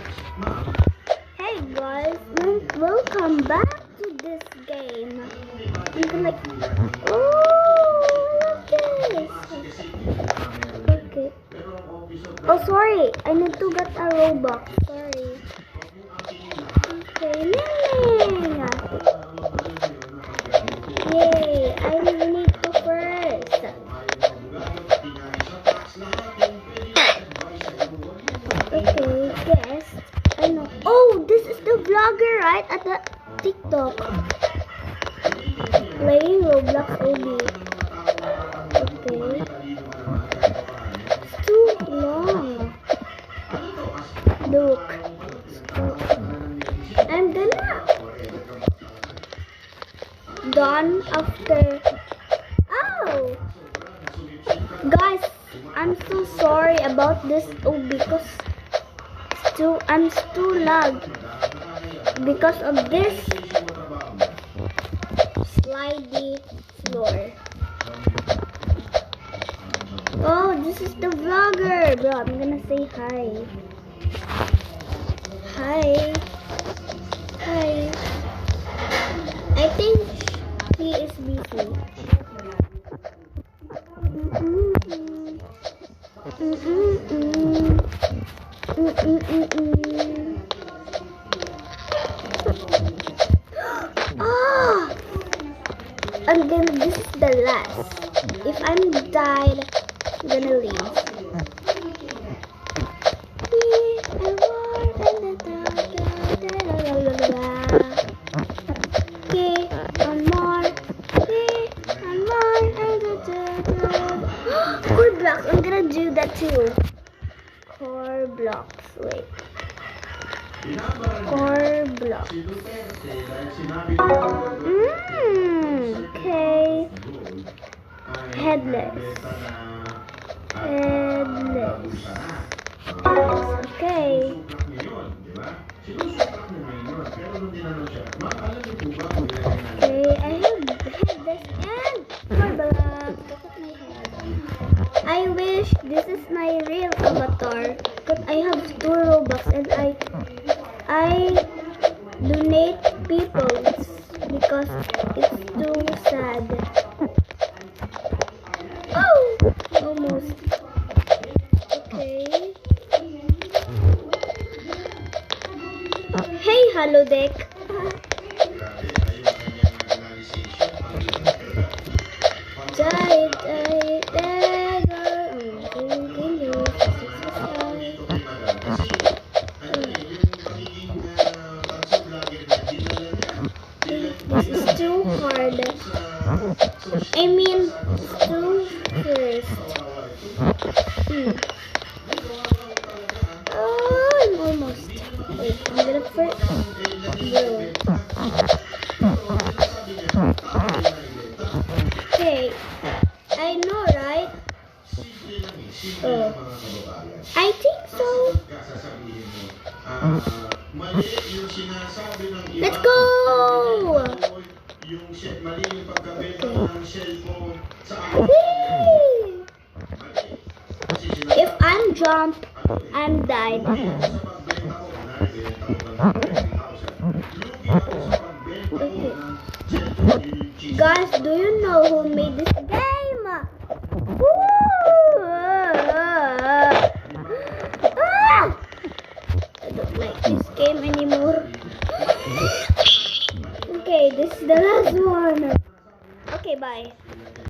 Hey guys, welcome back to this game. I'm gonna okay. Okay. Oh sorry, I need to get a Robux. Sorry. Okay, yay! I need to first. Okay, guess. I know. Oh, this is the vlogger, right? At the TikTok. Playing Roblox OB. Okay. It's too long. Look. I'm done after. Oh! Guys, I'm so sorry about this OB because I'm too lagged because of this slidey floor. Oh, this is the vlogger, bro. I'm gonna say hi. Hi. Hi. I think he is busy. Ah! This is the last. If I'm died, I'm gonna leave. Okay, one more. Core blocks. I'm gonna do that too. Core blocks. Wait. Core blocks. Okay. Headless. Okay. Okay, I have headless and core blocks. Look at my head. I wish this is my real avatar, but I have 2 Robux and I donate people because it's too sad. Oh, almost. Okay. Hey, holodeck. This is too hard. I mean, too first. Oh, I'm almost. Wait, I'm gonna first. Okay, I know, right? Oh, I think so. Let's go! Okay. If I'm jump, I'm died. Okay. Guys, do you know who made this game? I don't like this game anymore. Okay, this is the last one. Okay, bye.